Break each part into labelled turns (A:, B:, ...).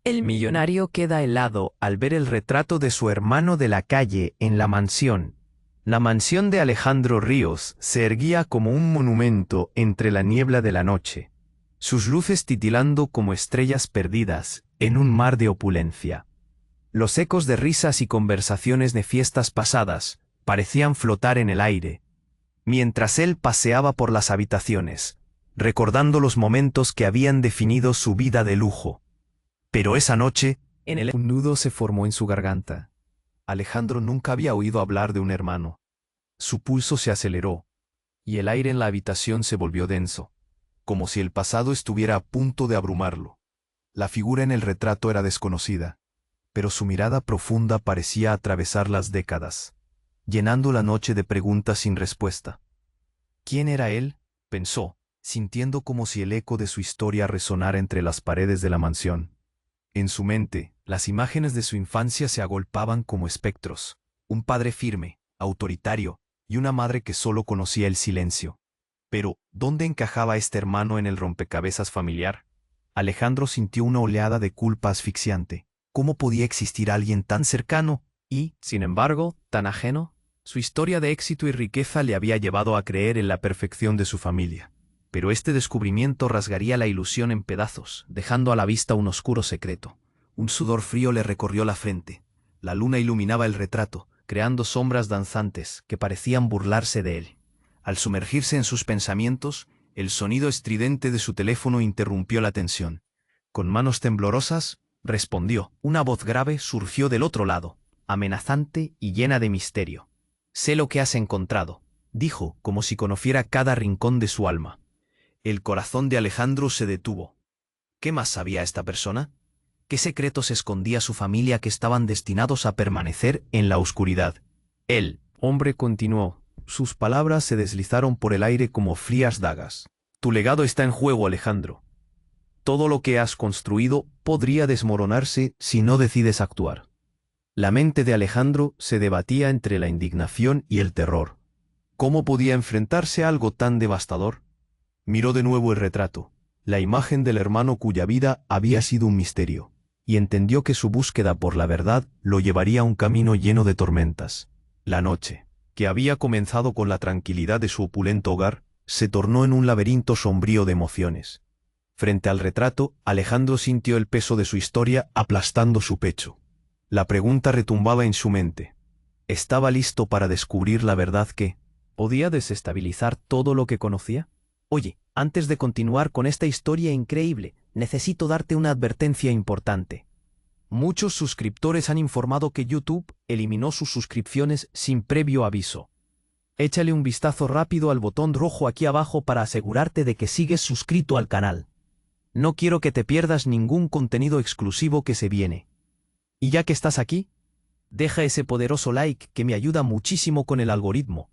A: El millonario queda helado al ver el retrato de su hermano de la calle en la mansión. La mansión de Alejandro Ríos se erguía como un monumento entre la niebla de la noche, sus luces titilando como estrellas perdidas en un mar de opulencia. Los ecos de risas y conversaciones de fiestas pasadas parecían flotar en el aire, mientras él paseaba por las habitaciones, recordando los momentos que habían definido su vida de lujo. Pero esa noche, un nudo se formó en su garganta. Alejandro nunca había oído hablar de un hermano. Su pulso se aceleró, y el aire en la habitación se volvió denso, como si el pasado estuviera a punto de abrumarlo. La figura en el retrato era desconocida, pero su mirada profunda parecía atravesar las décadas, llenando la noche de preguntas sin respuesta. ¿Quién era él?, pensó, sintiendo como si el eco de su historia resonara entre las paredes de la mansión. En su mente, las imágenes de su infancia se agolpaban como espectros: un padre firme, autoritario, y una madre que solo conocía el silencio. Pero, ¿dónde encajaba este hermano en el rompecabezas familiar? Alejandro sintió una oleada de culpa asfixiante. ¿Cómo podía existir alguien tan cercano y, sin embargo, tan ajeno? Su historia de éxito y riqueza le había llevado a creer en la perfección de su familia. Pero este descubrimiento rasgaría la ilusión en pedazos, dejando a la vista un oscuro secreto. Un sudor frío le recorrió la frente. La luna iluminaba el retrato, creando sombras danzantes que parecían burlarse de él. Al sumergirse en sus pensamientos, el sonido estridente de su teléfono interrumpió la tensión. Con manos temblorosas, respondió. Una voz grave surgió del otro lado, amenazante y llena de misterio. «Sé lo que has encontrado», dijo, como si conociera cada rincón de su alma. El corazón de Alejandro se detuvo. ¿Qué más sabía esta persona? ¿Qué secretos escondía su familia que estaban destinados a permanecer en la oscuridad? El hombre continuó. Sus palabras se deslizaron por el aire como frías dagas. Tu legado está en juego, Alejandro. Todo lo que has construido podría desmoronarse si no decides actuar. La mente de Alejandro se debatía entre la indignación y el terror. ¿Cómo podía enfrentarse a algo tan devastador? Miró de nuevo el retrato, la imagen del hermano cuya vida había sido un misterio, y entendió que su búsqueda por la verdad lo llevaría a un camino lleno de tormentas. La noche, que había comenzado con la tranquilidad de su opulento hogar, se tornó en un laberinto sombrío de emociones. Frente al retrato, Alejandro sintió el peso de su historia aplastando su pecho. La pregunta retumbaba en su mente. ¿Estaba listo para descubrir la verdad que podía desestabilizar todo lo que conocía? Oye, antes de continuar con esta historia increíble, necesito darte una advertencia importante. Muchos suscriptores han informado que YouTube eliminó sus suscripciones sin previo aviso. Échale un vistazo rápido al botón rojo aquí abajo para asegurarte de que sigues suscrito al canal. No quiero que te pierdas ningún contenido exclusivo que se viene. Y ya que estás aquí, deja ese poderoso like que me ayuda muchísimo con el algoritmo.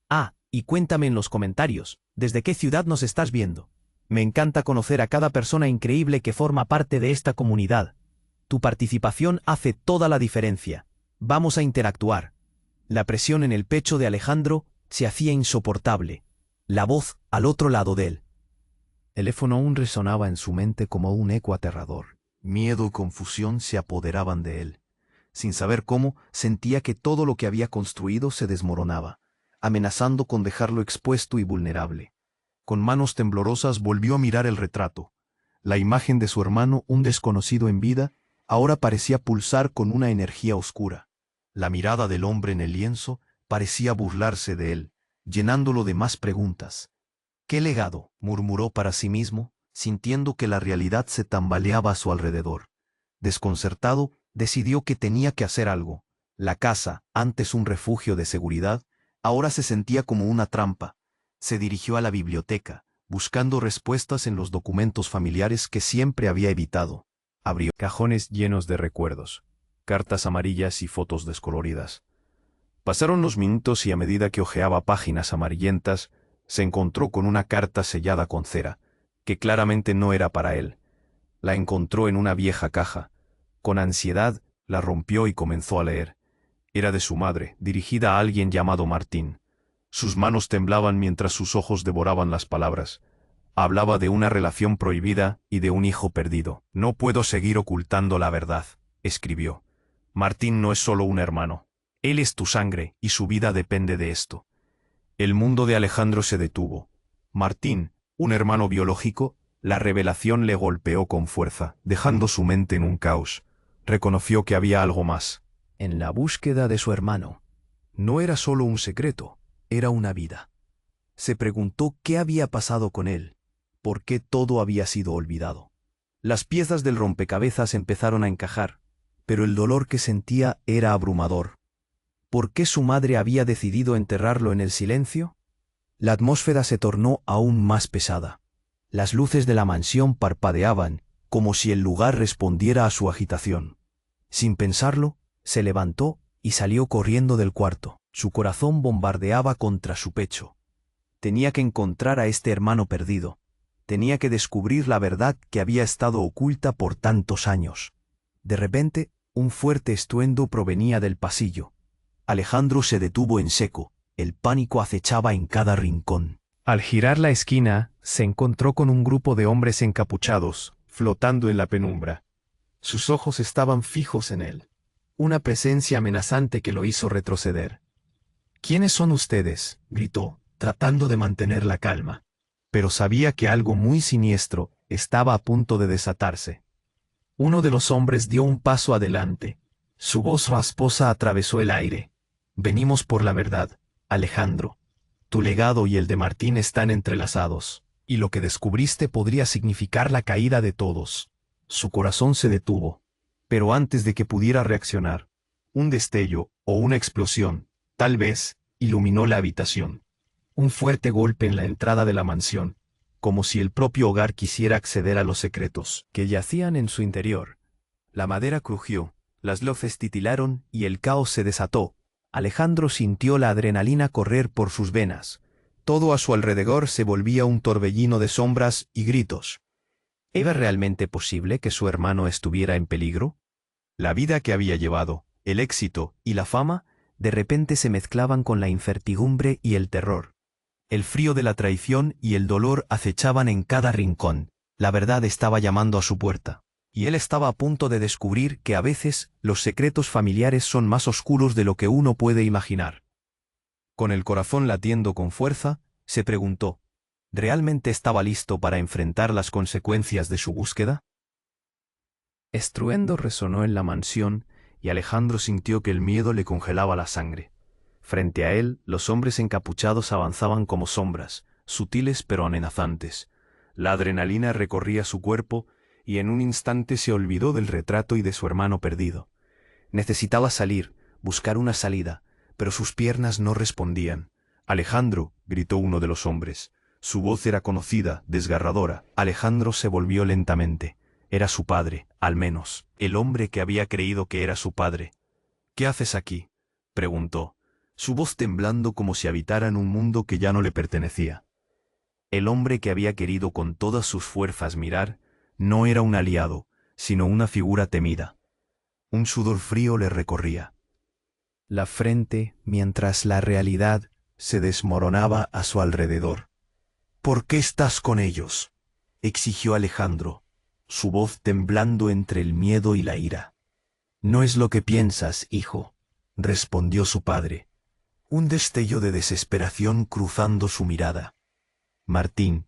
A: Ah, y cuéntame en los comentarios, ¿desde qué ciudad nos estás viendo? Me encanta conocer a cada persona increíble que forma parte de esta comunidad. Tu participación hace toda la diferencia. Vamos a interactuar. La presión en el pecho de Alejandro se hacía insoportable. La voz al otro lado de él. El teléfono aún resonaba en su mente como un eco aterrador. Miedo y confusión se apoderaban de él. Sin saber cómo, sentía que todo lo que había construido se desmoronaba, amenazando con dejarlo expuesto y vulnerable. Con manos temblorosas volvió a mirar el retrato. La imagen de su hermano, un desconocido en vida, ahora parecía pulsar con una energía oscura. La mirada del hombre en el lienzo parecía burlarse de él, llenándolo de más preguntas. «¿Qué legado?», murmuró para sí mismo, sintiendo que la realidad se tambaleaba a su alrededor. Desconcertado, decidió que tenía que hacer algo. La casa, antes un refugio de seguridad, ahora se sentía como una trampa. Se dirigió a la biblioteca, buscando respuestas en los documentos familiares que siempre había evitado. Abrió cajones llenos de recuerdos, cartas amarillas y fotos descoloridas. Pasaron los minutos y a medida que hojeaba páginas amarillentas, se encontró con una carta sellada con cera, que claramente no era para él. La encontró en una vieja caja. Con ansiedad, la rompió y comenzó a leer. Era de su madre, dirigida a alguien llamado Martín. Sus manos temblaban mientras sus ojos devoraban las palabras. Hablaba de una relación prohibida y de un hijo perdido. No puedo seguir ocultando la verdad, escribió. Martín no es solo un hermano. Él es tu sangre y su vida depende de esto. El mundo de Alejandro se detuvo. Martín, un hermano biológico, la revelación le golpeó con fuerza, dejando su mente en un caos. Reconoció que había algo más. En la búsqueda de su hermano. No era solo un secreto, era una vida. Se preguntó qué había pasado con él, por qué todo había sido olvidado. Las piezas del rompecabezas empezaron a encajar, pero el dolor que sentía era abrumador. ¿Por qué su madre había decidido enterrarlo en el silencio? La atmósfera se tornó aún más pesada. Las luces de la mansión parpadeaban, como si el lugar respondiera a su agitación. Sin pensarlo, se levantó y salió corriendo del cuarto. Su corazón bombardeaba contra su pecho. Tenía que encontrar a este hermano perdido. Tenía que descubrir la verdad que había estado oculta por tantos años. De repente, un fuerte estruendo provenía del pasillo. Alejandro se detuvo en seco. El pánico acechaba en cada rincón. Al girar la esquina, se encontró con un grupo de hombres encapuchados, flotando en la penumbra. Sus ojos estaban fijos en él. Una presencia amenazante que lo hizo retroceder. «¿Quiénes son ustedes?», gritó, tratando de mantener la calma. Pero sabía que algo muy siniestro estaba a punto de desatarse. Uno de los hombres dio un paso adelante. Su voz rasposa atravesó el aire. «Venimos por la verdad, Alejandro. Tu legado y el de Martín están entrelazados, y lo que descubriste podría significar la caída de todos». Su corazón se detuvo, pero antes de que pudiera reaccionar, un destello o una explosión, tal vez, iluminó la habitación. Un fuerte golpe en la entrada de la mansión, como si el propio hogar quisiera acceder a los secretos que yacían en su interior. La madera crujió, las luces titilaron y el caos se desató. Alejandro sintió la adrenalina correr por sus venas. Todo a su alrededor se volvía un torbellino de sombras y gritos. ¿Era realmente posible que su hermano estuviera en peligro? La vida que había llevado, el éxito y la fama, de repente se mezclaban con la incertidumbre y el terror. El frío de la traición y el dolor acechaban en cada rincón. La verdad estaba llamando a su puerta. Y él estaba a punto de descubrir que a veces los secretos familiares son más oscuros de lo que uno puede imaginar. Con el corazón latiendo con fuerza, se preguntó, ¿realmente estaba listo para enfrentar las consecuencias de su búsqueda? Estruendo resonó en la mansión y Alejandro sintió que el miedo le congelaba la sangre. Frente a él, los hombres encapuchados avanzaban como sombras, sutiles pero amenazantes. La adrenalina recorría su cuerpo y en un instante se olvidó del retrato y de su hermano perdido. Necesitaba salir, buscar una salida, pero sus piernas no respondían. «Alejandro», gritó uno de los hombres. Su voz era conocida, desgarradora. Alejandro se volvió lentamente. Era su padre, al menos, el hombre que había creído que era su padre. «¿Qué haces aquí?», preguntó, su voz temblando como si habitara en un mundo que ya no le pertenecía. El hombre que había querido con todas sus fuerzas mirar, no era un aliado, sino una figura temida. Un sudor frío le recorría la frente mientras la realidad se desmoronaba a su alrededor. «¿Por qué estás con ellos?», exigió Alejandro, su voz temblando entre el miedo y la ira. «No es lo que piensas, hijo», respondió su padre, un destello de desesperación cruzando su mirada. «Martín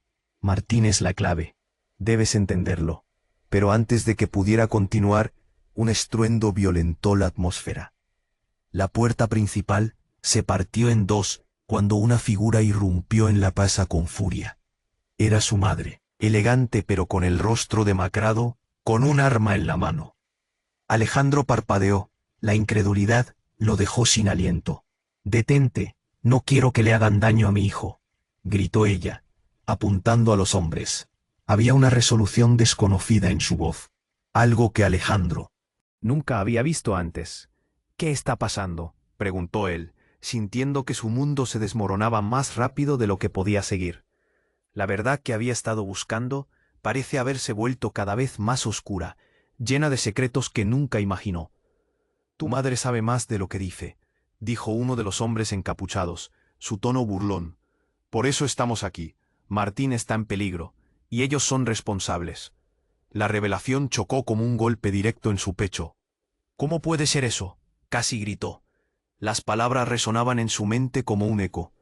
A: es la clave. Debes entenderlo». Pero antes de que pudiera continuar, un estruendo violentó la atmósfera. La puerta principal se partió en dos cuando una figura irrumpió en la casa con furia. Era su madre, elegante pero con el rostro demacrado, con un arma en la mano. Alejandro parpadeó, la incredulidad lo dejó sin aliento. «Detente, no quiero que le hagan daño a mi hijo», gritó ella, apuntando a los hombres. Había una resolución desconocida en su voz, algo que Alejandro nunca había visto antes. «¿Qué está pasando?», preguntó él, sintiendo que su mundo se desmoronaba más rápido de lo que podía seguir. La verdad que había estado buscando parece haberse vuelto cada vez más oscura, llena de secretos que nunca imaginó. «Tu madre sabe más de lo que dice», dijo uno de los hombres encapuchados, su tono burlón. «Por eso estamos aquí. Martín está en peligro, y ellos son responsables. La revelación chocó como un golpe directo en su pecho. ¿Cómo puede ser eso?, casi gritó. Las palabras resonaban en su mente como un eco.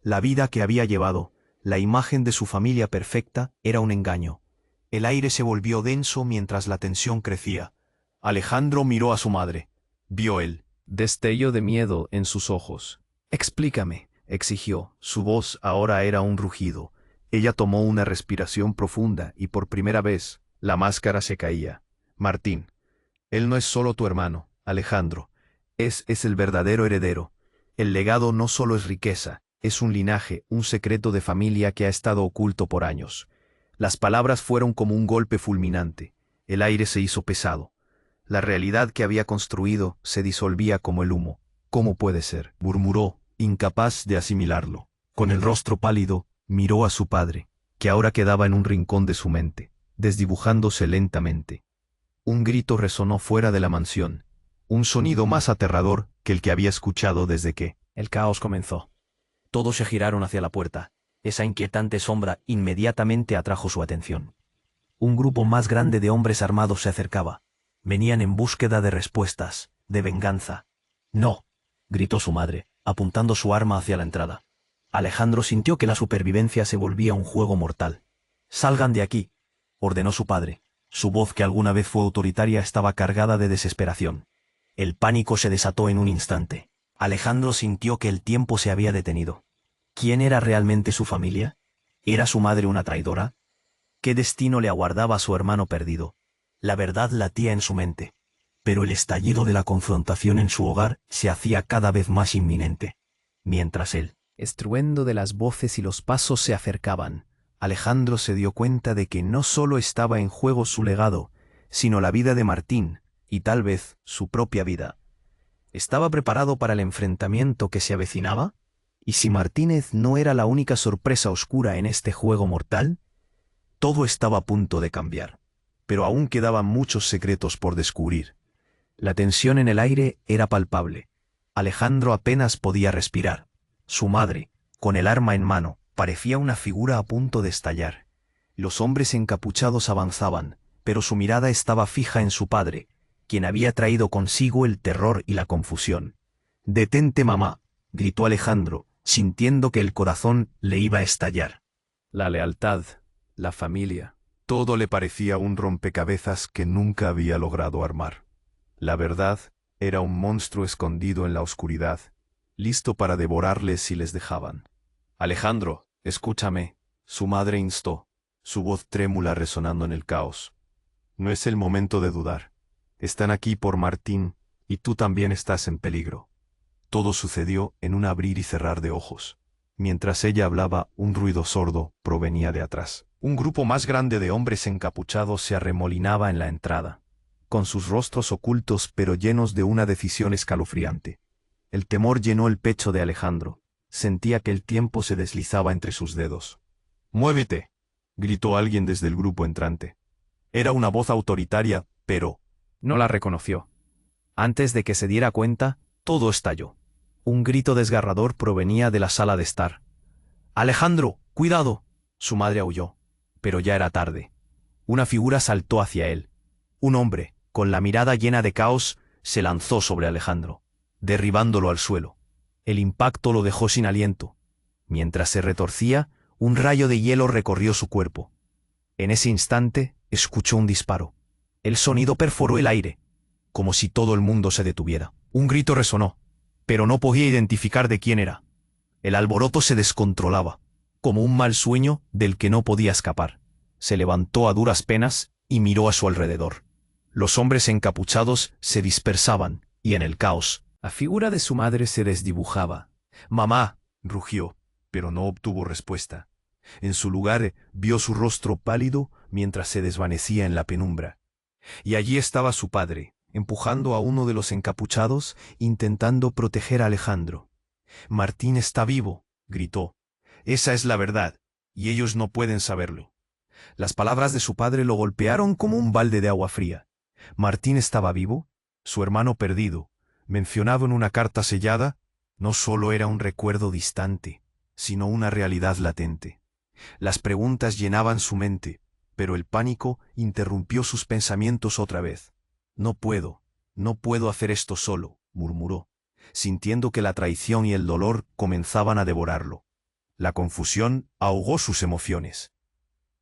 A: La vida que había llevado, la imagen de su familia perfecta, era un engaño. El aire se volvió denso mientras la tensión crecía. Alejandro miró a su madre. Vio el destello de miedo en sus ojos. «Explícame», exigió. Su voz ahora era un rugido. Ella tomó una respiración profunda y por primera vez la máscara se caía. «Martín, él no es solo tu hermano, Alejandro. Es el verdadero heredero. El legado no solo es riqueza, es un linaje, un secreto de familia que ha estado oculto por años». Las palabras fueron como un golpe fulminante. El aire se hizo pesado. La realidad que había construido se disolvía como el humo. «¿Cómo puede ser?», murmuró, incapaz de asimilarlo. Con el rostro pálido, miró a su padre, que ahora quedaba en un rincón de su mente, desdibujándose lentamente. Un grito resonó fuera de la mansión, un sonido más aterrador que el que había escuchado desde que el caos comenzó. Todos se giraron hacia la puerta. Esa inquietante sombra inmediatamente atrajo su atención. Un grupo más grande de hombres armados se acercaba. Venían en búsqueda de respuestas, de venganza. «No», gritó su madre, apuntando su arma hacia la entrada. Alejandro sintió que la supervivencia se volvía un juego mortal. «Salgan de aquí», ordenó su padre. Su voz, que alguna vez fue autoritaria, estaba cargada de desesperación. El pánico se desató en un instante. Alejandro sintió que el tiempo se había detenido. ¿Quién era realmente su familia? ¿Era su madre una traidora? ¿Qué destino le aguardaba a su hermano perdido? La verdad latía en su mente. Pero el estallido de la confrontación en su hogar se hacía cada vez más inminente. Mientras el estruendo de las voces y los pasos se acercaban, Alejandro se dio cuenta de que no solo estaba en juego su legado, sino la vida de Martín, y tal vez su propia vida. ¿Estaba preparado para el enfrentamiento que se avecinaba? ¿Y si Martínez no era la única sorpresa oscura en este juego mortal? Todo estaba a punto de cambiar, pero aún quedaban muchos secretos por descubrir. La tensión en el aire era palpable. Alejandro apenas podía respirar. Su madre, con el arma en mano, parecía una figura a punto de estallar. Los hombres encapuchados avanzaban, pero su mirada estaba fija en su padre, quien había traído consigo el terror y la confusión. «Detente, mamá», gritó Alejandro, sintiendo que el corazón le iba a estallar. La lealtad, la familia, todo le parecía un rompecabezas que nunca había logrado armar. La verdad era un monstruo escondido en la oscuridad, listo para devorarles si les dejaban. «Alejandro, escúchame», su madre instó, su voz trémula resonando en el caos. «No es el momento de dudar. Están aquí por Martín, y tú también estás en peligro». Todo sucedió en un abrir y cerrar de ojos. Mientras ella hablaba, un ruido sordo provenía de atrás. Un grupo más grande de hombres encapuchados se arremolinaba en la entrada, con sus rostros ocultos pero llenos de una decisión escalofriante. El temor llenó el pecho de Alejandro. Sentía que el tiempo se deslizaba entre sus dedos. «¡Muévete!», gritó alguien desde el grupo entrante. Era una voz autoritaria, pero no la reconoció. Antes de que se diera cuenta, todo estalló. Un grito desgarrador provenía de la sala de estar. «¡Alejandro, cuidado!», su madre aulló, pero ya era tarde. Una figura saltó hacia él. Un hombre, con la mirada llena de caos, se lanzó sobre Alejandro, derribándolo al suelo. El impacto lo dejó sin aliento. Mientras se retorcía, un rayo de hielo recorrió su cuerpo. En ese instante, escuchó un disparo. El sonido perforó el aire, como si todo el mundo se detuviera. Un grito resonó, pero no podía identificar de quién era. El alboroto se descontrolaba, como un mal sueño del que no podía escapar. Se levantó a duras penas y miró a su alrededor. Los hombres encapuchados se dispersaban, y en el caos, la figura de su madre se desdibujaba. «¡Mamá!», rugió, pero no obtuvo respuesta. En su lugar vio su rostro pálido mientras se desvanecía en la penumbra. Y allí estaba su padre, empujando a uno de los encapuchados, intentando proteger a Alejandro. «Martín está vivo», gritó. «Esa es la verdad, y ellos no pueden saberlo». Las palabras de su padre lo golpearon como un balde de agua fría. ¿Martín estaba vivo? Su hermano perdido, mencionado en una carta sellada, no solo era un recuerdo distante, sino una realidad latente. Las preguntas llenaban su mente, pero el pánico interrumpió sus pensamientos otra vez. No puedo hacer esto solo, murmuró, sintiendo que la traición y el dolor comenzaban a devorarlo. La confusión ahogó sus emociones.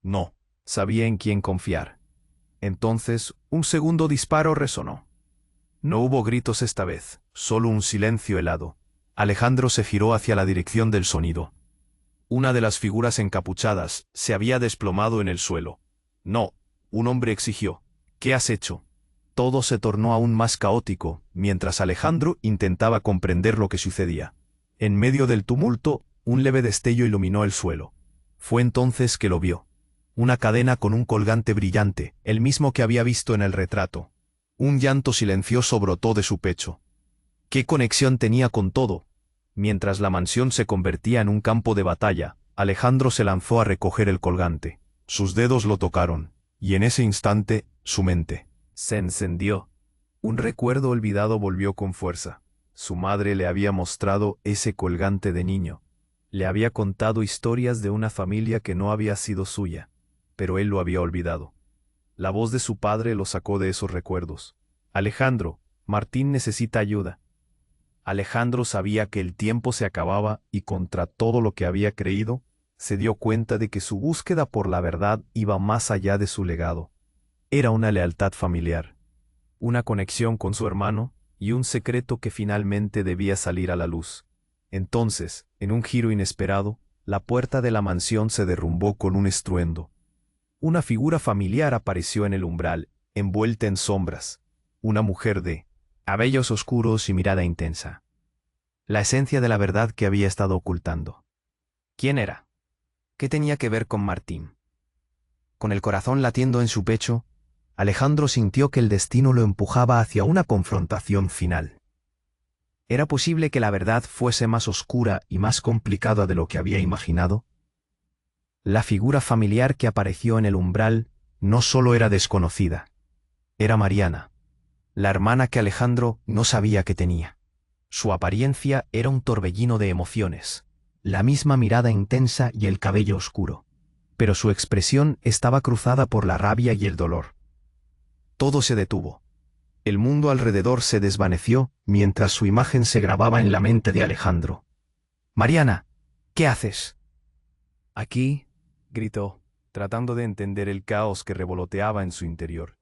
A: No sabía en quién confiar. Entonces, un segundo disparo resonó. No hubo gritos esta vez, solo un silencio helado. Alejandro se giró hacia la dirección del sonido. Una de las figuras encapuchadas se había desplomado en el suelo. No, un hombre exigió. ¿Qué has hecho? Todo se tornó aún más caótico, mientras Alejandro intentaba comprender lo que sucedía. En medio del tumulto, un leve destello iluminó el suelo. Fue entonces que lo vio. Una cadena con un colgante brillante, el mismo que había visto en el retrato. Un llanto silencioso brotó de su pecho. ¿Qué conexión tenía con todo? Mientras la mansión se convertía en un campo de batalla, Alejandro se lanzó a recoger el colgante. Sus dedos lo tocaron, y en ese instante, su mente se encendió. Un recuerdo olvidado volvió con fuerza. Su madre le había mostrado ese colgante de niño. Le había contado historias de una familia que no había sido suya, pero él lo había olvidado. La voz de su padre lo sacó de esos recuerdos. Alejandro, Martín necesita ayuda. Alejandro sabía que el tiempo se acababa y contra todo lo que había creído, se dio cuenta de que su búsqueda por la verdad iba más allá de su legado. Era una lealtad familiar, una conexión con su hermano y un secreto que finalmente debía salir a la luz. Entonces, en un giro inesperado, la puerta de la mansión se derrumbó con un estruendo. Una figura familiar apareció en el umbral, envuelta en sombras. Una mujer de cabellos oscuros y mirada intensa. La esencia de la verdad que había estado ocultando. ¿Quién era? ¿Qué tenía que ver con Martín? Con el corazón latiendo en su pecho, Alejandro sintió que el destino lo empujaba hacia una confrontación final. ¿Era posible que la verdad fuese más oscura y más complicada de lo que había imaginado? La figura familiar que apareció en el umbral no solo era desconocida, era Mariana, la hermana que Alejandro no sabía que tenía. Su apariencia era un torbellino de emociones, la misma mirada intensa y el cabello oscuro, pero su expresión estaba cruzada por la rabia y el dolor. Todo se detuvo. El mundo alrededor se desvaneció mientras su imagen se grababa en la mente de Alejandro. «Mariana, ¿qué haces?» «Aquí», gritó, tratando de entender el caos que revoloteaba en su interior.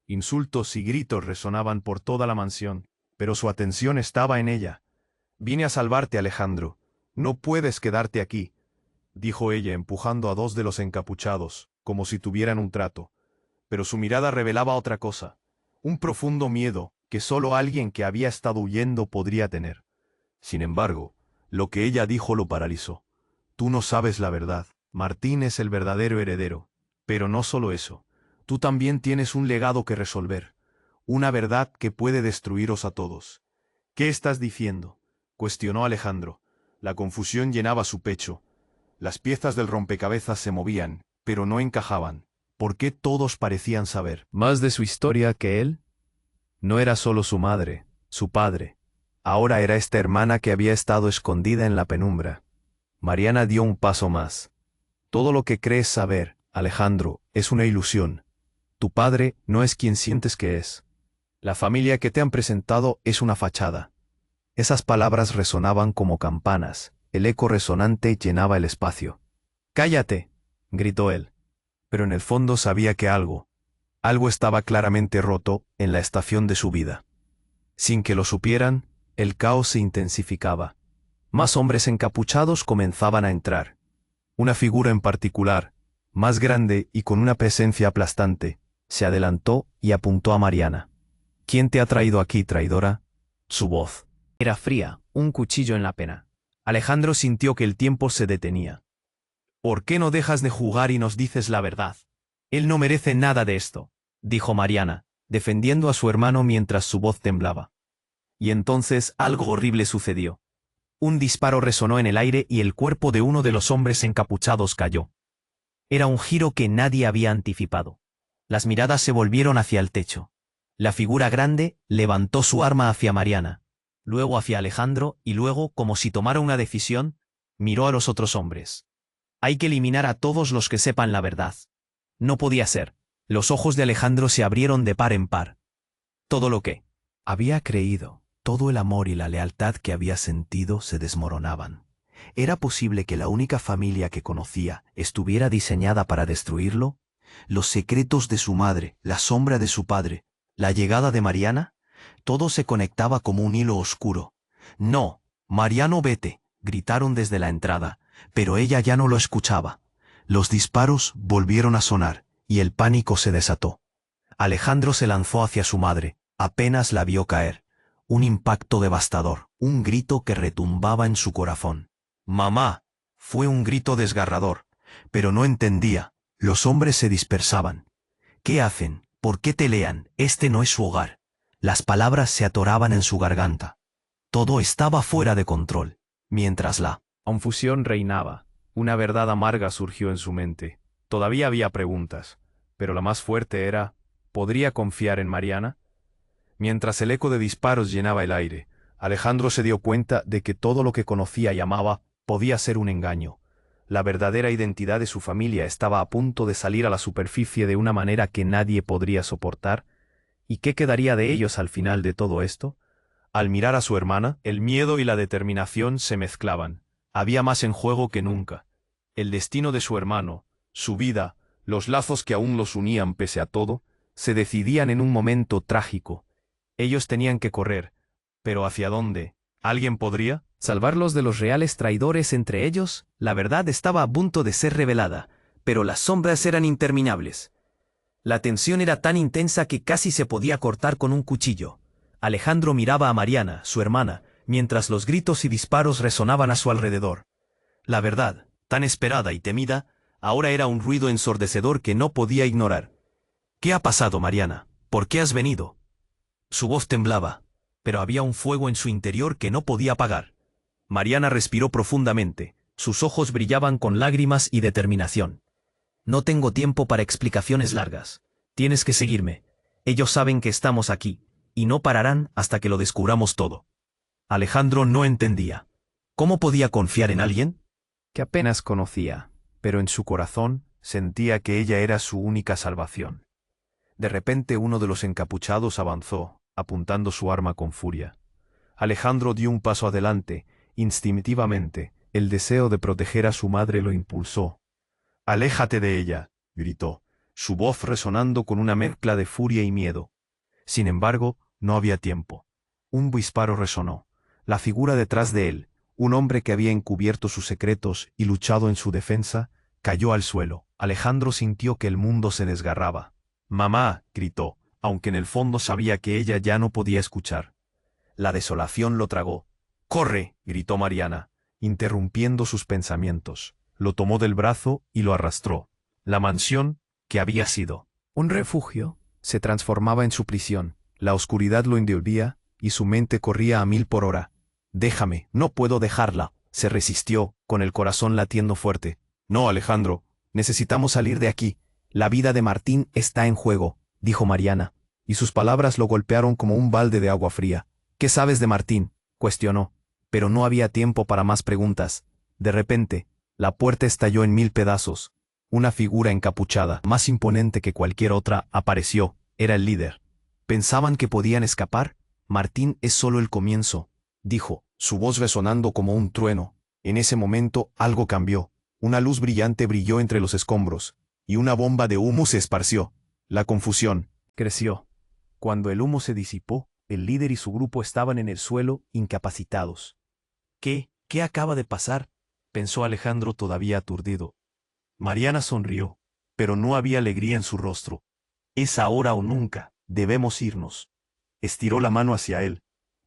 A: Insultos y gritos resonaban por toda la mansión, pero su atención estaba en ella. «Vine a salvarte, Alejandro. No puedes quedarte aquí», dijo ella empujando a dos de los encapuchados, como si tuvieran un trato. Pero su mirada revelaba otra cosa, un profundo miedo que solo alguien que había estado huyendo podría tener. Sin embargo, lo que ella dijo lo paralizó. «Tú no sabes la verdad. Martín es el verdadero heredero. Pero no solo eso. Tú también tienes un legado que resolver. Una verdad que puede destruiros a todos». «¿Qué estás diciendo?», cuestionó Alejandro. La confusión llenaba su pecho. Las piezas del rompecabezas se movían, pero no encajaban. ¿Por qué todos parecían saber más de su historia que él? No era solo su madre, su padre. Ahora era esta hermana que había estado escondida en la penumbra. Mariana dio un paso más. «Todo lo que crees saber, Alejandro, es una ilusión. Tu padre no es quien sientes que es. La familia que te han presentado es una fachada». Esas palabras resonaban como campanas. El eco resonante llenaba el espacio. «¡Cállate!», gritó él. Pero en el fondo sabía que algo estaba claramente roto en la estación de su vida. Sin que lo supieran, el caos se intensificaba. Más hombres encapuchados comenzaban a entrar. Una figura en particular, más grande y con una presencia aplastante, se adelantó y apuntó a Mariana. «¿Quién te ha traído aquí, traidora?». Su voz era fría, un cuchillo en la pena. Alejandro sintió que el tiempo se detenía. «¿Por qué no dejas de jugar y nos dices la verdad? Él no merece nada de esto», dijo Mariana, defendiendo a su hermano mientras su voz temblaba. Y entonces algo horrible sucedió. Un disparo resonó en el aire y el cuerpo de uno de los hombres encapuchados cayó. Era un giro que nadie había anticipado. Las miradas se volvieron hacia el techo. La figura grande levantó su arma hacia Mariana, luego hacia Alejandro y luego, como si tomara una decisión, miró a los otros hombres. Hay que eliminar a todos los que sepan la verdad. No podía ser. Los ojos de Alejandro se abrieron de par en par. Todo lo que había creído, todo el amor y la lealtad que había sentido se desmoronaban. ¿Era posible que la única familia que conocía estuviera diseñada para destruirlo? Los secretos de su madre, la sombra de su padre, la llegada de Mariana, todo se conectaba como un hilo oscuro. «No, Mariano, vete», gritaron desde la entrada, pero ella ya no lo escuchaba. Los disparos volvieron a sonar, y el pánico se desató. Alejandro se lanzó hacia su madre, apenas la vio caer. Un impacto devastador, un grito que retumbaba en su corazón. «¡Mamá!». Fue un grito desgarrador, pero no entendía. Los hombres se dispersaban. «¿Qué hacen? ¿Por qué pelean? Este no es su hogar». Las palabras se atoraban en su garganta. Todo estaba fuera de control. Mientras la confusión reinaba, una verdad amarga surgió en su mente. Todavía había preguntas, pero la más fuerte era, ¿podría confiar en Mariana? Mientras el eco de disparos llenaba el aire, Alejandro se dio cuenta de que todo lo que conocía y amaba podía ser un engaño. La verdadera identidad de su familia estaba a punto de salir a la superficie de una manera que nadie podría soportar. ¿Y qué quedaría de ellos al final de todo esto? Al mirar a su hermana, el miedo y la determinación se mezclaban. Había más en juego que nunca. El destino de su hermano, su vida, los lazos que aún los unían pese a todo, se decidían en un momento trágico. Ellos tenían que correr. ¿Pero hacia dónde? ¿Alguien podría salvarlos de los reales traidores entre ellos? La verdad estaba a punto de ser revelada, pero las sombras eran interminables. La tensión era tan intensa que casi se podía cortar con un cuchillo. Alejandro miraba a Mariana, su hermana, mientras los gritos y disparos resonaban a su alrededor. La verdad, tan esperada y temida, ahora era un ruido ensordecedor que no podía ignorar. «¿Qué ha pasado, Mariana? ¿Por qué has venido?». Su voz temblaba, pero había un fuego en su interior que no podía apagar. Mariana respiró profundamente, sus ojos brillaban con lágrimas y determinación. «No tengo tiempo para explicaciones largas. Tienes que seguirme. Ellos saben que estamos aquí, y no pararán hasta que lo descubramos todo». Alejandro no entendía. ¿Cómo podía confiar en alguien que apenas conocía, pero en su corazón sentía que ella era su única salvación? De repente uno de los encapuchados avanzó, apuntando su arma con furia. Alejandro dio un paso adelante, instintivamente, el deseo de proteger a su madre lo impulsó. «Aléjate de ella», gritó, su voz resonando con una mezcla de furia y miedo. Sin embargo, no había tiempo. Un disparo resonó. La figura detrás de él, un hombre que había encubierto sus secretos y luchado en su defensa, cayó al suelo. Alejandro sintió que el mundo se desgarraba. «¡Mamá!», gritó, aunque en el fondo sabía que ella ya no podía escuchar. La desolación lo tragó. «¡Corre!», gritó Mariana, interrumpiendo sus pensamientos. Lo tomó del brazo y lo arrastró. La mansión, que había sido un refugio, se transformaba en su prisión. La oscuridad lo envolvía y su mente corría a 1000 por hora. «Déjame, no puedo dejarla», se resistió, con el corazón latiendo fuerte. «No, Alejandro, necesitamos salir de aquí. La vida de Martín está en juego», dijo Mariana, y sus palabras lo golpearon como un balde de agua fría. «¿Qué sabes de Martín?», cuestionó, pero no había tiempo para más preguntas. De repente, la puerta estalló en 1000 pedazos. Una figura encapuchada, más imponente que cualquier otra, apareció. Era el líder. ¿Pensaban que podían escapar? «Martín es solo el comienzo», dijo, su voz resonando como un trueno. En ese momento algo cambió. Una luz brillante brilló entre los escombros, y una bomba de humo se esparció. La confusión creció. Cuando el humo se disipó, el líder y su grupo estaban en el suelo, incapacitados. ¿Qué acaba de pasar?», pensó Alejandro todavía aturdido. Mariana sonrió, pero no había alegría en su rostro. «Es ahora o nunca, debemos irnos». Estiró la mano hacia él.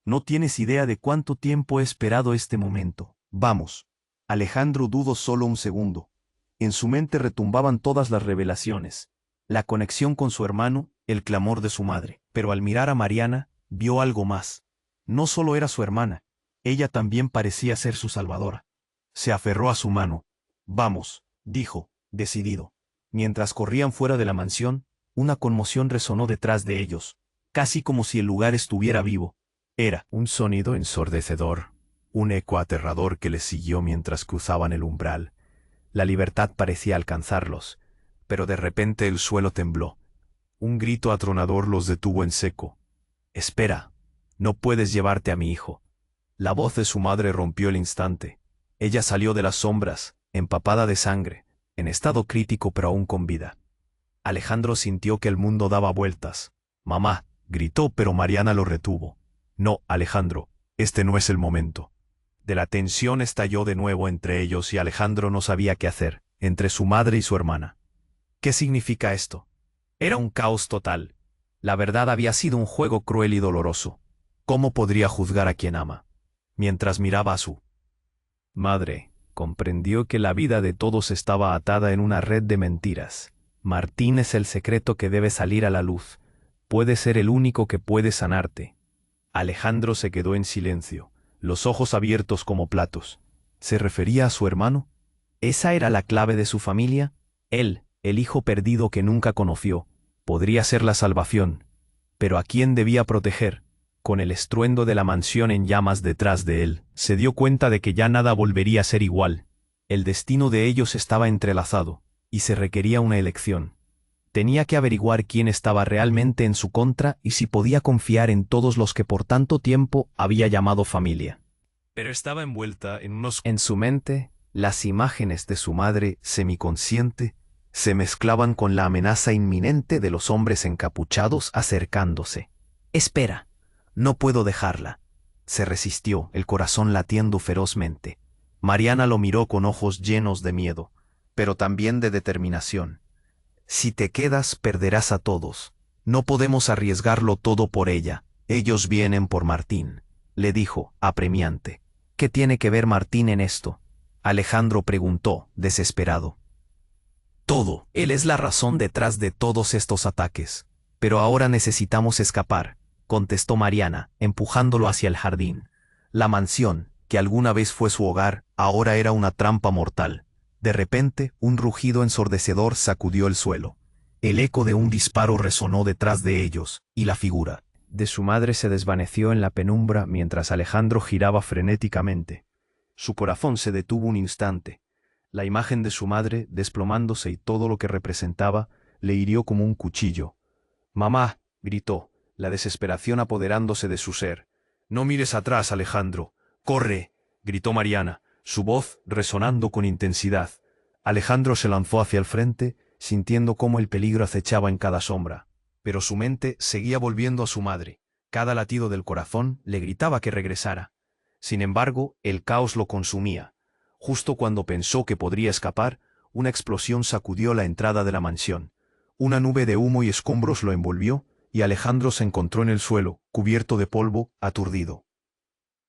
A: «No tienes idea de cuánto tiempo he esperado este momento. Vamos». Alejandro dudó solo un segundo. En su mente retumbaban todas las revelaciones. La conexión con su hermano, el clamor de su madre. Pero al mirar a Mariana, vio algo más. No solo era su hermana, ella también parecía ser su salvadora. Se aferró a su mano. «Vamos», dijo, decidido. Mientras corrían fuera de la mansión, una conmoción resonó detrás de ellos, casi como si el lugar estuviera vivo. Era un sonido ensordecedor, un eco aterrador que les siguió mientras cruzaban el umbral. La libertad parecía alcanzarlos, pero de repente el suelo tembló. Un grito atronador los detuvo en seco. «Espera, no puedes llevarte a mi hijo». La voz de su madre rompió el instante. Ella salió de las sombras, empapada de sangre, en estado crítico pero aún con vida. Alejandro sintió que el mundo daba vueltas. «Mamá», gritó, pero Mariana lo retuvo. «No, Alejandro, este no es el momento». De la tensión estalló de nuevo entre ellos y Alejandro no sabía qué hacer, entre su madre y su hermana. ¿Qué significa esto? Era un caos total. La verdad había sido un juego cruel y doloroso. ¿Cómo podría juzgar a quien ama? Mientras miraba a su madre, comprendió que la vida de todos estaba atada en una red de mentiras. Martín es el secreto que debe salir a la luz. Puede ser el único que puede sanarte. Alejandro se quedó en silencio, los ojos abiertos como platos. ¿Se refería a su hermano? ¿Esa era la clave de su familia? Él, el hijo perdido que nunca conoció, podría ser la salvación. Pero ¿a quién debía proteger? Con el estruendo de la mansión en llamas detrás de él, se dio cuenta de que ya nada volvería a ser igual. El destino de ellos estaba entrelazado, y se requería una elección. Tenía que averiguar quién estaba realmente en su contra y si podía confiar en todos los que por tanto tiempo había llamado familia. Pero estaba envuelta en unos... En su mente, las imágenes de su madre semiconsciente se mezclaban con la amenaza inminente de los hombres encapuchados acercándose. «Espera, no puedo dejarla». Se resistió, el corazón latiendo ferozmente. Mariana lo miró con ojos llenos de miedo, pero también de determinación. «Si te quedas, perderás a todos. No podemos arriesgarlo todo por ella. Ellos vienen por Martín», le dijo, apremiante. «¿Qué tiene que ver Martín en esto?», Alejandro preguntó, desesperado. «Todo. Él es la razón detrás de todos estos ataques. Pero ahora necesitamos escapar», contestó Mariana, empujándolo hacia el jardín. La mansión, que alguna vez fue su hogar, ahora era una trampa mortal. De repente, un rugido ensordecedor sacudió el suelo. El eco de un disparo resonó detrás de ellos, y la figura de su madre se desvaneció en la penumbra mientras Alejandro giraba frenéticamente. Su corazón se detuvo un instante. La imagen de su madre, desplomándose y todo lo que representaba, le hirió como un cuchillo. «Mamá», gritó, la desesperación apoderándose de su ser. «No mires atrás, Alejandro. ¡Corre!», gritó Mariana, su voz resonando con intensidad. Alejandro se lanzó hacia el frente, sintiendo cómo el peligro acechaba en cada sombra. Pero su mente seguía volviendo a su madre. Cada latido del corazón le gritaba que regresara. Sin embargo, el caos lo consumía. Justo cuando pensó que podría escapar, una explosión sacudió la entrada de la mansión. Una nube de humo y escombros lo envolvió, y Alejandro se encontró en el suelo, cubierto de polvo, aturdido.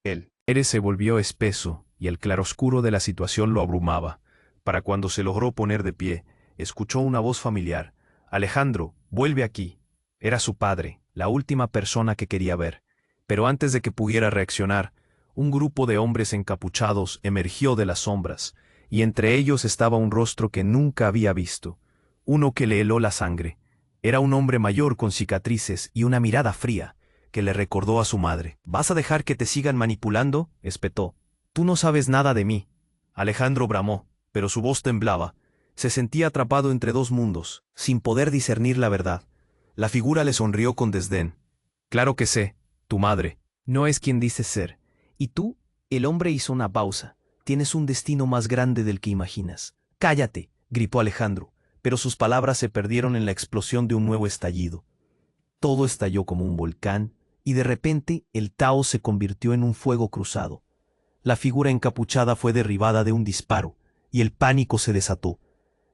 A: El aire se volvió espeso, y el claroscuro de la situación lo abrumaba. Para cuando se logró poner de pie, escuchó una voz familiar. «Alejandro, vuelve aquí». Era su padre, la última persona que quería ver. Pero antes de que pudiera reaccionar, un grupo de hombres encapuchados emergió de las sombras, y entre ellos estaba un rostro que nunca había visto, uno que le heló la sangre. Era un hombre mayor con cicatrices y una mirada fría, que le recordó a su madre. «¿Vas a dejar que te sigan manipulando?», espetó. «Tú no sabes nada de mí». Alejandro bramó, pero su voz temblaba. Se sentía atrapado entre dos mundos, sin poder discernir la verdad. La figura le sonrió con desdén. «Claro que sé, tu madre. No es quien dices ser. ¿Y tú?». El hombre hizo una pausa. «Tienes un destino más grande del que imaginas». «Cállate», gritó Alejandro, pero sus palabras se perdieron en la explosión de un nuevo estallido. Todo estalló como un volcán, y de repente el Tao se convirtió en un fuego cruzado. La figura encapuchada fue derribada de un disparo, y el pánico se desató.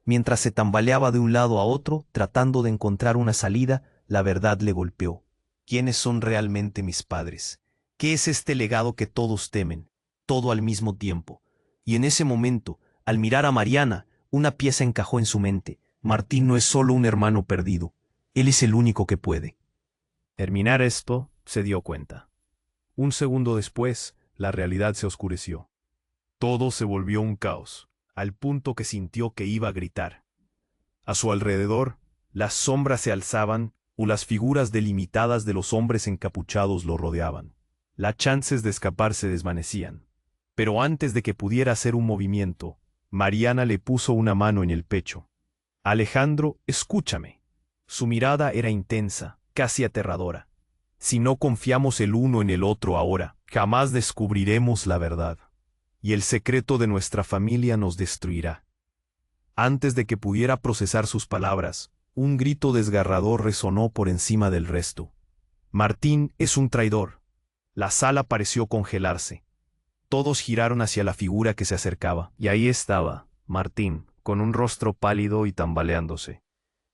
A: Mientras se tambaleaba de un lado a otro, tratando de encontrar una salida, la verdad le golpeó. ¿Quiénes son realmente mis padres? ¿Qué es este legado que todos temen? Todo al mismo tiempo. Y en ese momento, al mirar a Mariana, una pieza encajó en su mente. Martín no es solo un hermano perdido. Él es el único que puede. Terminar esto, se dio cuenta. Un segundo después, la realidad se oscureció. Todo se volvió un caos, al punto que sintió que iba a gritar. A su alrededor, las sombras se alzaban, o las figuras delimitadas de los hombres encapuchados lo rodeaban. Las chances de escapar se desvanecían. Pero antes de que pudiera hacer un movimiento, Mariana le puso una mano en el pecho. Alejandro, escúchame. Su mirada era intensa, casi aterradora. Si no confiamos el uno en el otro ahora, jamás descubriremos la verdad. Y el secreto de nuestra familia nos destruirá. Antes de que pudiera procesar sus palabras, un grito desgarrador resonó por encima del resto. Martín es un traidor. La sala pareció congelarse. Todos giraron hacia la figura que se acercaba, y ahí estaba, Martín, con un rostro pálido y tambaleándose.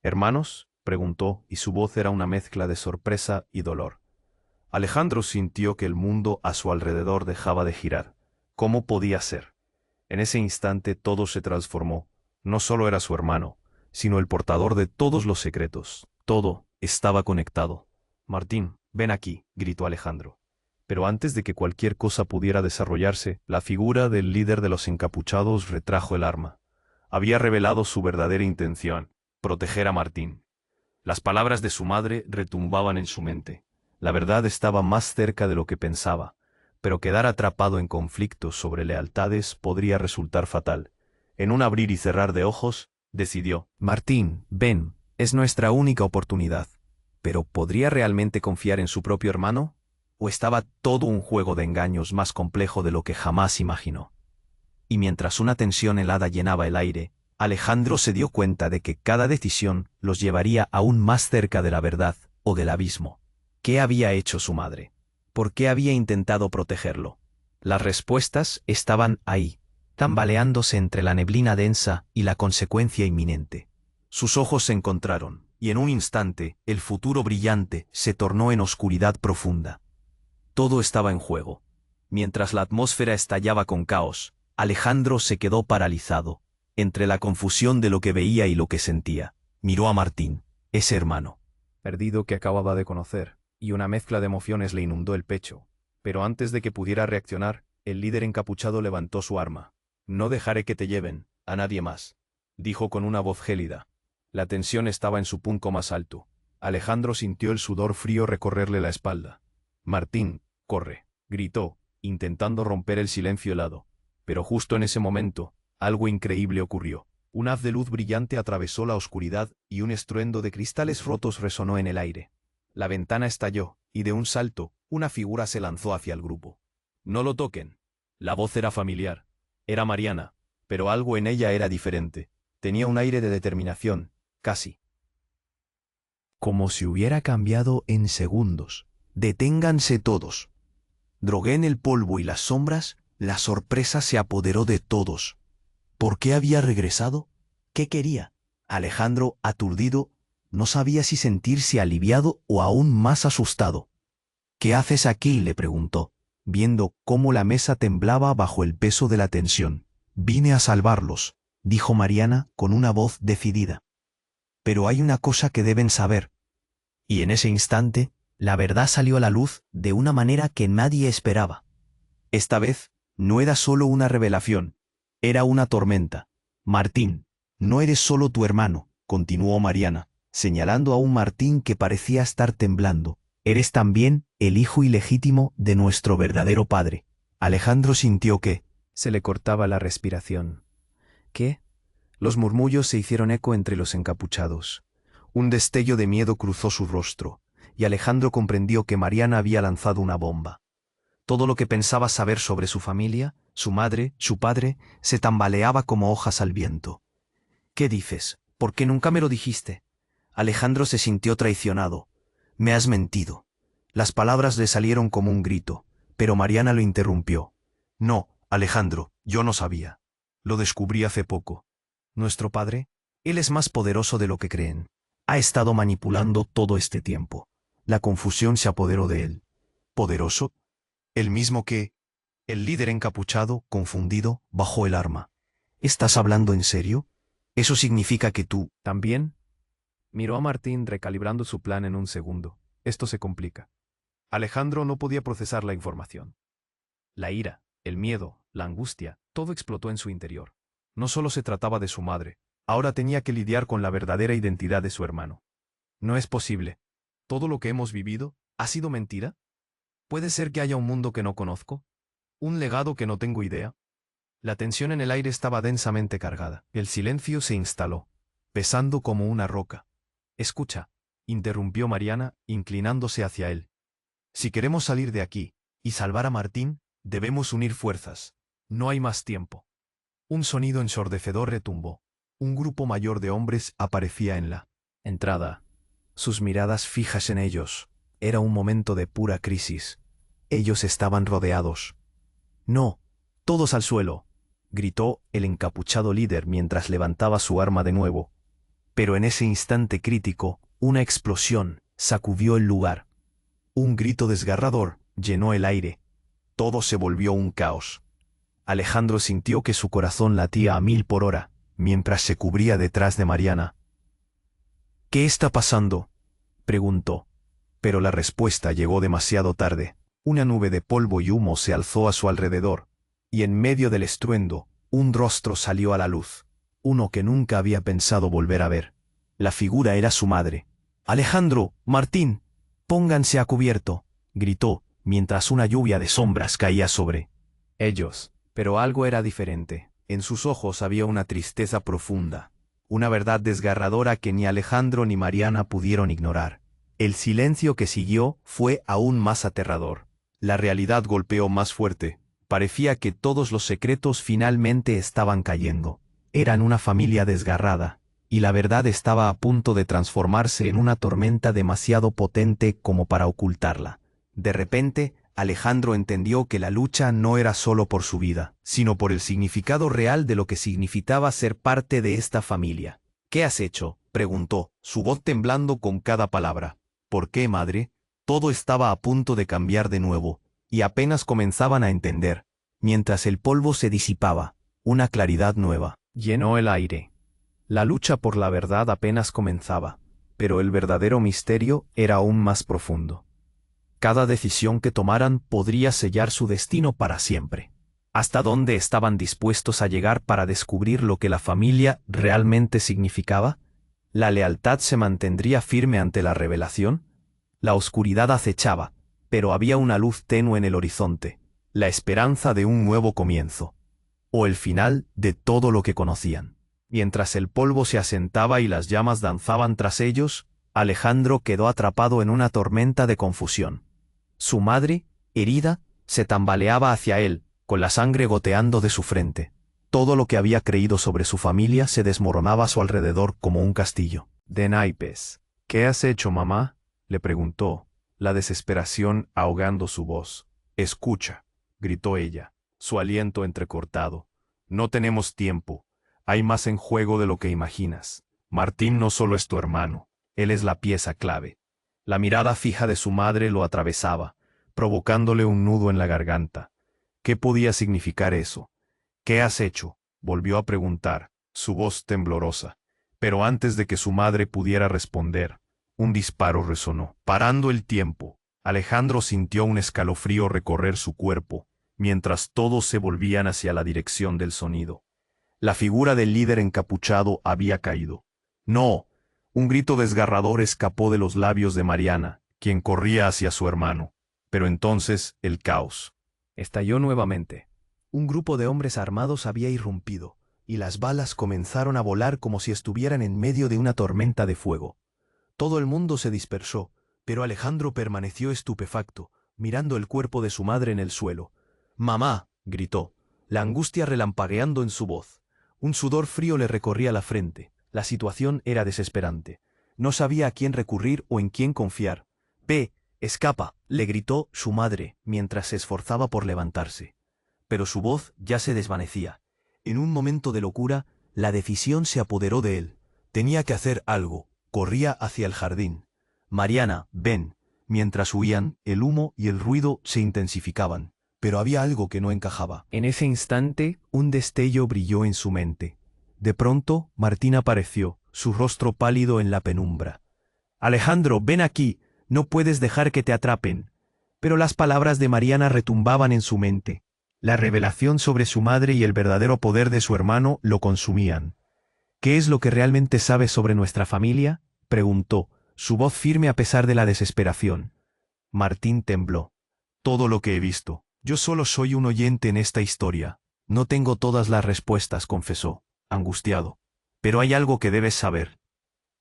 A: ¿Hermanos?, preguntó, y su voz era una mezcla de sorpresa y dolor. Alejandro sintió que el mundo a su alrededor dejaba de girar. ¿Cómo podía ser? En ese instante todo se transformó. No solo era su hermano, sino el portador de todos los secretos. Todo estaba conectado. Martín, ven aquí, gritó Alejandro. Pero antes de que cualquier cosa pudiera desarrollarse, la figura del líder de los encapuchados retrajo el arma. Había revelado su verdadera intención: proteger a Martín. Las palabras de su madre retumbaban en su mente. La verdad estaba más cerca de lo que pensaba, pero quedar atrapado en conflictos sobre lealtades podría resultar fatal. En un abrir y cerrar de ojos, decidió: Martín, ven, es nuestra única oportunidad. ¿Pero podría realmente confiar en su propio hermano? ¿O estaba todo un juego de engaños más complejo de lo que jamás imaginó? Y mientras una tensión helada llenaba el aire, Alejandro se dio cuenta de que cada decisión los llevaría aún más cerca de la verdad o del abismo. ¿Qué había hecho su madre? ¿Por qué había intentado protegerlo? Las respuestas estaban ahí, tambaleándose entre la neblina densa y la consecuencia inminente. Sus ojos se encontraron, y en un instante, el futuro brillante se tornó en oscuridad profunda. Todo estaba en juego. Mientras la atmósfera estallaba con caos, Alejandro se quedó paralizado, entre la confusión de lo que veía y lo que sentía. Miró a Martín, ese hermano perdido que acababa de conocer, y una mezcla de emociones le inundó el pecho. Pero antes de que pudiera reaccionar, el líder encapuchado levantó su arma. No dejaré que te lleven, a nadie más, dijo con una voz gélida. La tensión estaba en su punto más alto. Alejandro sintió el sudor frío recorrerle la espalda. Martín, corre, gritó, intentando romper el silencio helado. Pero justo en ese momento, algo increíble ocurrió. Un haz de luz brillante atravesó la oscuridad y un estruendo de cristales rotos resonó en el aire. La ventana estalló, y de un salto, una figura se lanzó hacia el grupo. No lo toquen. La voz era familiar. Era Mariana, pero algo en ella era diferente. Tenía un aire de determinación, casi como si hubiera cambiado en segundos. Deténganse todos. Drogué en el polvo y las sombras, la sorpresa se apoderó de todos. ¿Por qué había regresado? ¿Qué quería? Alejandro, aturdido, no sabía si sentirse aliviado o aún más asustado. ¿Qué haces aquí?, le preguntó, viendo cómo la mesa temblaba bajo el peso de la tensión. Vine a salvarlos, dijo Mariana con una voz decidida. Pero hay una cosa que deben saber. Y en ese instante, la verdad salió a la luz de una manera que nadie esperaba. Esta vez, no era solo una revelación, era una tormenta. Martín, no eres solo tu hermano, continuó Mariana, señalando a un Martín que parecía estar temblando. Eres también el hijo ilegítimo de nuestro verdadero padre. Alejandro sintió que se le cortaba la respiración. ¿Qué? Los murmullos se hicieron eco entre los encapuchados. Un destello de miedo cruzó su rostro, y Alejandro comprendió que Mariana había lanzado una bomba. Todo lo que pensaba saber sobre su familia, su madre, su padre, se tambaleaba como hojas al viento. ¿Qué dices? ¿Por qué nunca me lo dijiste? Alejandro se sintió traicionado. Me has mentido. Las palabras le salieron como un grito, pero Mariana lo interrumpió. No, Alejandro, yo no sabía. Lo descubrí hace poco. Nuestro padre, él es más poderoso de lo que creen. Ha estado manipulando todo este tiempo. La confusión se apoderó de él. ¿Poderoso? El mismo que... El líder encapuchado, confundido, bajó el arma. ¿Estás hablando en serio? ¿Eso significa que tú... ¿También? Miró a Martín recalibrando su plan en un segundo. Esto se complica. Alejandro no podía procesar la información. La ira, el miedo, la angustia, todo explotó en su interior. No solo se trataba de su madre, ahora tenía que lidiar con la verdadera identidad de su hermano. No es posible. ¿Todo lo que hemos vivido ha sido mentira? ¿Puede ser que haya un mundo que no conozco? ¿Un legado que no tengo idea? La tensión en el aire estaba densamente cargada. El silencio se instaló, pesando como una roca. Escucha, interrumpió Mariana, inclinándose hacia él. Si queremos salir de aquí y salvar a Martín, debemos unir fuerzas. No hay más tiempo. Un sonido ensordecedor retumbó. Un grupo mayor de hombres aparecía en la entrada. Sus miradas fijas en ellos. Era un momento de pura crisis. Ellos estaban rodeados. No, todos al suelo, gritó el encapuchado líder mientras levantaba su arma de nuevo. Pero en ese instante crítico, una explosión sacudió el lugar. Un grito desgarrador llenó el aire. Todo se volvió un caos. Alejandro sintió que su corazón latía a 1000 por hora, mientras se cubría detrás de Mariana. ¿Qué está pasando?, preguntó. Pero la respuesta llegó demasiado tarde. Una nube de polvo y humo se alzó a su alrededor, y en medio del estruendo, un rostro salió a la luz, uno que nunca había pensado volver a ver. La figura era su madre. «Alejandro, Martín, pónganse a cubierto», gritó, mientras una lluvia de sombras caía sobre ellos. Pero algo era diferente. En sus ojos había una tristeza profunda, una verdad desgarradora que ni Alejandro ni Mariana pudieron ignorar. El silencio que siguió fue aún más aterrador. La realidad golpeó más fuerte. Parecía que todos los secretos finalmente estaban cayendo. Eran una familia desgarrada, y la verdad estaba a punto de transformarse en una tormenta demasiado potente como para ocultarla. De repente, Alejandro entendió que la lucha no era solo por su vida, sino por el significado real de lo que significaba ser parte de esta familia. «¿Qué has hecho?», preguntó, su voz temblando con cada palabra. «¿Por qué, madre?». Todo estaba a punto de cambiar de nuevo, y apenas comenzaban a entender. Mientras el polvo se disipaba, una claridad nueva llenó el aire. La lucha por la verdad apenas comenzaba, pero el verdadero misterio era aún más profundo. Cada decisión que tomaran podría sellar su destino para siempre. ¿Hasta dónde estaban dispuestos a llegar para descubrir lo que la familia realmente significaba? ¿La lealtad se mantendría firme ante la revelación? La oscuridad acechaba, pero había una luz tenue en el horizonte, la esperanza de un nuevo comienzo, o el final de todo lo que conocían. Mientras el polvo se asentaba y las llamas danzaban tras ellos, Alejandro quedó atrapado en una tormenta de confusión. Su madre, herida, se tambaleaba hacia él, con la sangre goteando de su frente. Todo lo que había creído sobre su familia se desmoronaba a su alrededor como un castillo de naipes. «¿Qué has hecho, mamá?», le preguntó, la desesperación ahogando su voz. «Escucha», gritó ella, su aliento entrecortado. «No tenemos tiempo. Hay más en juego de lo que imaginas. Martín no solo es tu hermano, él es la pieza clave». La mirada fija de su madre lo atravesaba, provocándole un nudo en la garganta. ¿Qué podía significar eso? «¿Qué has hecho?», volvió a preguntar, su voz temblorosa. Pero antes de que su madre pudiera responder, un disparo resonó. Parando el tiempo, Alejandro sintió un escalofrío recorrer su cuerpo, mientras todos se volvían hacia la dirección del sonido. La figura del líder encapuchado había caído. «¡No!». Un grito desgarrador escapó de los labios de Mariana, quien corría hacia su hermano. Pero entonces el caos estalló nuevamente. Un grupo de hombres armados había irrumpido, y las balas comenzaron a volar como si estuvieran en medio de una tormenta de fuego. Todo el mundo se dispersó, pero Alejandro permaneció estupefacto, mirando el cuerpo de su madre en el suelo. «¡Mamá!», gritó, la angustia relampagueando en su voz. Un sudor frío le recorría la frente. La situación era desesperante. No sabía a quién recurrir o en quién confiar. «¡Ve, escapa!», le gritó su madre, mientras se esforzaba por levantarse. Pero su voz ya se desvanecía. En un momento de locura, la decisión se apoderó de él. Tenía que hacer algo. Corría hacia el jardín. «Mariana, ven». Mientras huían, el humo y el ruido se intensificaban, pero había algo que no encajaba. En ese instante, un destello brilló en su mente. De pronto, Martín apareció, su rostro pálido en la penumbra. «Alejandro, ven aquí, no puedes dejar que te atrapen». Pero las palabras de Mariana retumbaban en su mente. La revelación sobre su madre y el verdadero poder de su hermano lo consumían. «¿Qué es lo que realmente sabes sobre nuestra familia?», preguntó, su voz firme a pesar de la desesperación. Martín tembló. «Todo lo que he visto. Yo solo soy un oyente en esta historia. No tengo todas las respuestas, confesó, angustiado. Pero hay algo que debes saber.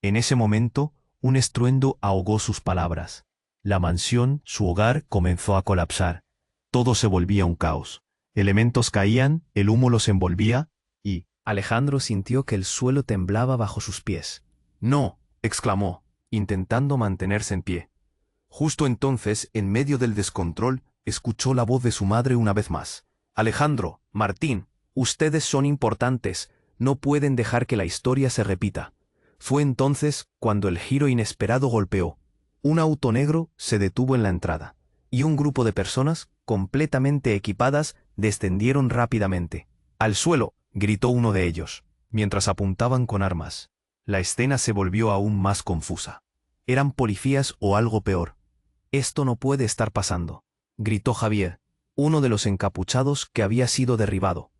A: En ese momento, un estruendo ahogó sus palabras. La mansión, su hogar, comenzó a colapsar. Todo se volvía un caos. Elementos caían, el humo los envolvía, y Alejandro sintió que el suelo temblaba bajo sus pies. «No», exclamó, intentando mantenerse en pie. Justo entonces, en medio del descontrol, escuchó la voz de su madre una vez más. «Alejandro, Martín, ustedes son importantes, no pueden dejar que la historia se repita». Fue entonces cuando el giro inesperado golpeó. Un auto negro se detuvo en la entrada, y un grupo de personas, completamente equipadas, descendieron rápidamente. «Al suelo», gritó uno de ellos, mientras apuntaban con armas. La escena se volvió aún más confusa. ¿Eran policías o algo peor? «Esto no puede estar pasando», gritó Javier, uno de los encapuchados que había sido derribado.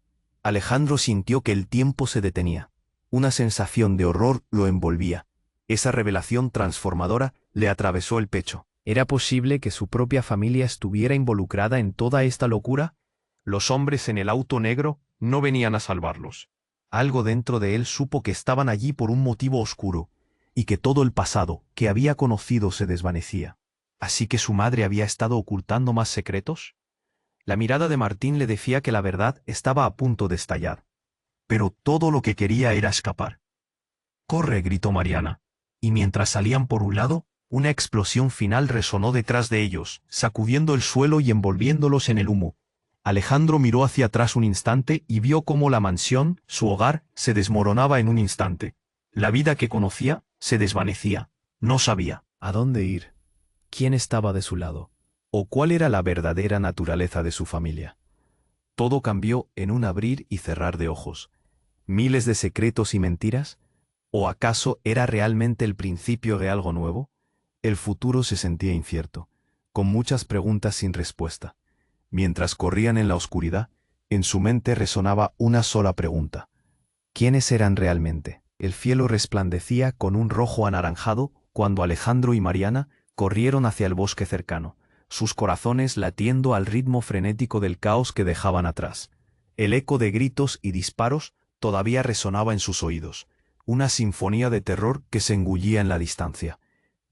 A: Alejandro sintió que el tiempo se detenía. Una sensación de horror lo envolvía. Esa revelación transformadora le atravesó el pecho. ¿Era posible que su propia familia estuviera involucrada en toda esta locura? Los hombres en el auto negro no venían a salvarlos. Algo dentro de él supo que estaban allí por un motivo oscuro, y que todo el pasado que había conocido se desvanecía. ¿Así que su madre había estado ocultando más secretos? La mirada de Martín le decía que la verdad estaba a punto de estallar. Pero todo lo que quería era escapar. «¡Corre!», gritó Mariana. Y mientras salían por un lado, una explosión final resonó detrás de ellos, sacudiendo el suelo y envolviéndolos en el humo. Alejandro miró hacia atrás un instante y vio cómo la mansión, su hogar, se desmoronaba en un instante. La vida que conocía se desvanecía. No sabía a dónde ir, quién estaba de su lado, o cuál era la verdadera naturaleza de su familia. Todo cambió en un abrir y cerrar de ojos. ¿Miles de secretos y mentiras? ¿O acaso era realmente el principio de algo nuevo? El futuro se sentía incierto, con muchas preguntas sin respuesta. Mientras corrían en la oscuridad, en su mente resonaba una sola pregunta. ¿Quiénes eran realmente? El cielo resplandecía con un rojo anaranjado cuando Alejandro y Mariana corrieron hacia el bosque cercano, sus corazones latiendo al ritmo frenético del caos que dejaban atrás. El eco de gritos y disparos todavía resonaba en sus oídos, una sinfonía de terror que se engullía en la distancia.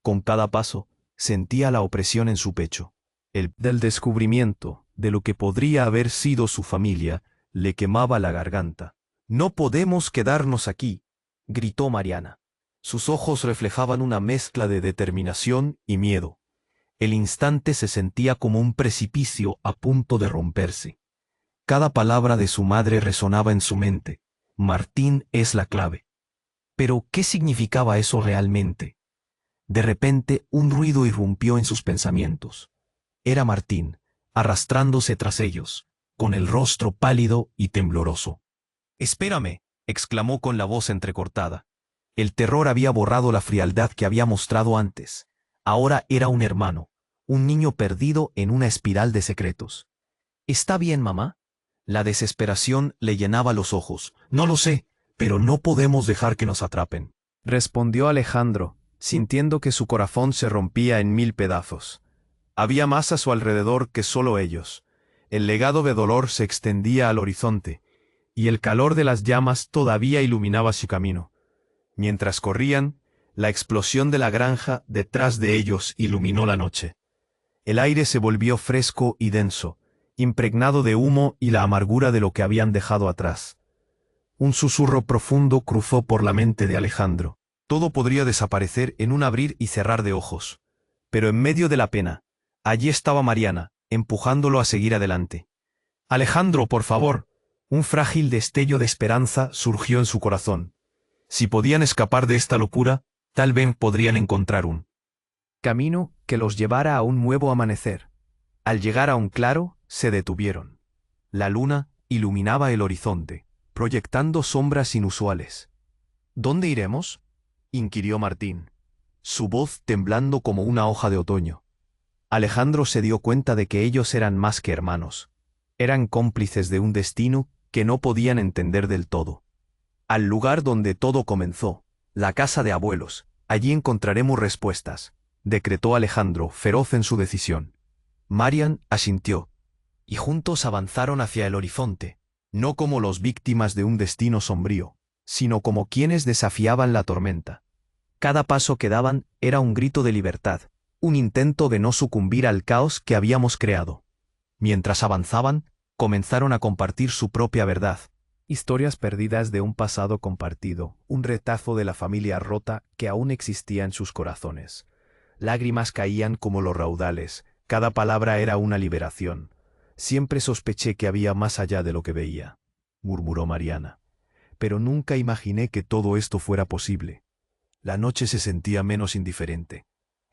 A: Con cada paso, sentía la opresión en su pecho. El del descubrimiento de lo que podría haber sido su familia le quemaba la garganta. «No podemos quedarnos aquí», gritó Mariana. Sus ojos reflejaban una mezcla de determinación y miedo. El instante se sentía como un precipicio a punto de romperse. Cada palabra de su madre resonaba en su mente. Martín es la clave. Pero, ¿qué significaba eso realmente? De repente, un ruido irrumpió en sus pensamientos. Era Martín, arrastrándose tras ellos, con el rostro pálido y tembloroso. «Espérame», exclamó con la voz entrecortada. El terror había borrado la frialdad que había mostrado antes. Ahora era un hermano, un niño perdido en una espiral de secretos. «¿Está bien, mamá?». La desesperación le llenaba los ojos. «No lo sé, pero no podemos dejar que nos atrapen», respondió Alejandro, sintiendo que su corazón se rompía en 1000 pedazos. Había más a su alrededor que solo ellos. El legado de dolor se extendía al horizonte, y el calor de las llamas todavía iluminaba su camino. Mientras corrían, la explosión de la granja detrás de ellos iluminó la noche. El aire se volvió fresco y denso, impregnado de humo y la amargura de lo que habían dejado atrás. Un susurro profundo cruzó por la mente de Alejandro. Todo podría desaparecer en un abrir y cerrar de ojos. Pero en medio de la pena, allí estaba Mariana, empujándolo a seguir adelante. «Alejandro, por favor». Un frágil destello de esperanza surgió en su corazón. Si podían escapar de esta locura, tal vez podrían encontrar un camino que los llevara a un nuevo amanecer. Al llegar a un claro, se detuvieron. La luna iluminaba el horizonte, proyectando sombras inusuales. «¿Dónde iremos?», inquirió Martín, su voz temblando como una hoja de otoño. Alejandro se dio cuenta de que ellos eran más que hermanos. Eran cómplices de un destino que no podían entender del todo. «Al lugar donde todo comenzó, la casa de abuelos, allí encontraremos respuestas», decretó Alejandro, feroz en su decisión. Marian asintió, y juntos avanzaron hacia el horizonte. no como los víctimas de un destino sombrío, sino como quienes desafiaban la tormenta. Cada paso que daban era un grito de libertad, un intento de no sucumbir al caos que habíamos creado. Mientras avanzaban, comenzaron a compartir su propia verdad. Historias perdidas de un pasado compartido, un retazo de la familia rota que aún existía en sus corazones. Lágrimas caían como los raudales, cada palabra era una liberación. Siempre sospeché que había más allá de lo que veía, murmuró Mariana. Pero nunca imaginé que todo esto fuera posible. La noche se sentía menos indiferente.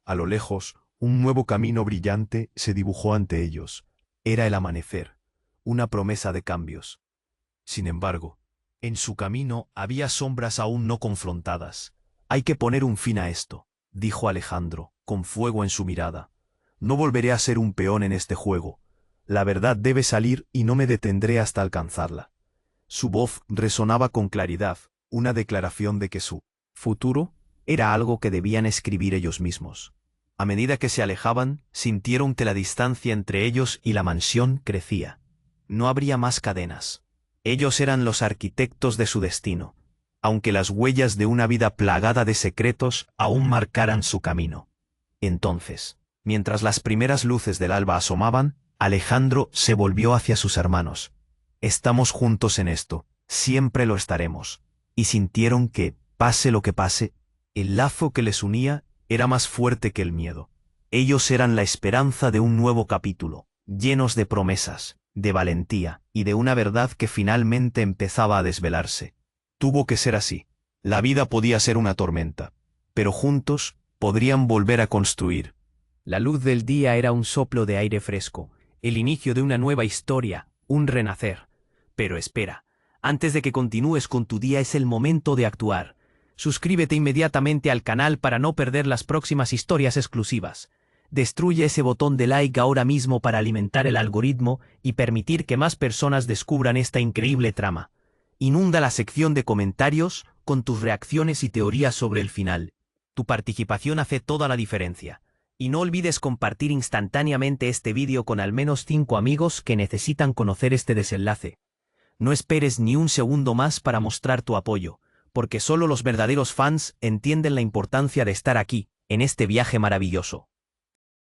A: A lo lejos, un nuevo camino brillante se dibujó ante ellos. Era el amanecer, una promesa de cambios. Sin embargo, en su camino había sombras aún no confrontadas. Hay que poner un fin a esto, dijo Alejandro, con fuego en su mirada. No volveré a ser un peón en este juego. La verdad debe salir y no me detendré hasta alcanzarla. Su voz resonaba con claridad, una declaración de que su futuro era algo que debían escribir ellos mismos. A medida que se alejaban, sintieron que la distancia entre ellos y la mansión crecía. No habría más cadenas. Ellos eran los arquitectos de su destino, aunque las huellas de una vida plagada de secretos aún marcaran su camino. Entonces, mientras las primeras luces del alba asomaban, Alejandro se volvió hacia sus hermanos. Estamos juntos en esto, siempre lo estaremos. Y sintieron que, pase lo que pase, el lazo que les unía era más fuerte que el miedo. Ellos eran la esperanza de un nuevo capítulo, llenos de promesas, de valentía y de una verdad que finalmente empezaba a desvelarse. Tuvo que ser así. La vida podía ser una tormenta, pero juntos podrían volver a construir. La luz del día era un soplo de aire fresco, el inicio de una nueva historia, un renacer. Pero espera, antes de que continúes con tu día es el momento de actuar. Suscríbete inmediatamente al canal para no perder las próximas historias exclusivas. Destruye ese botón de like ahora mismo para alimentar el algoritmo y permitir que más personas descubran esta increíble trama. Inunda la sección de comentarios con tus reacciones y teorías sobre el final. Tu participación hace toda la diferencia. Y no olvides compartir instantáneamente este vídeo con al menos 5 amigos que necesitan conocer este desenlace. No esperes ni un segundo más para mostrar tu apoyo, porque solo los verdaderos fans entienden la importancia de estar aquí, en este viaje maravilloso.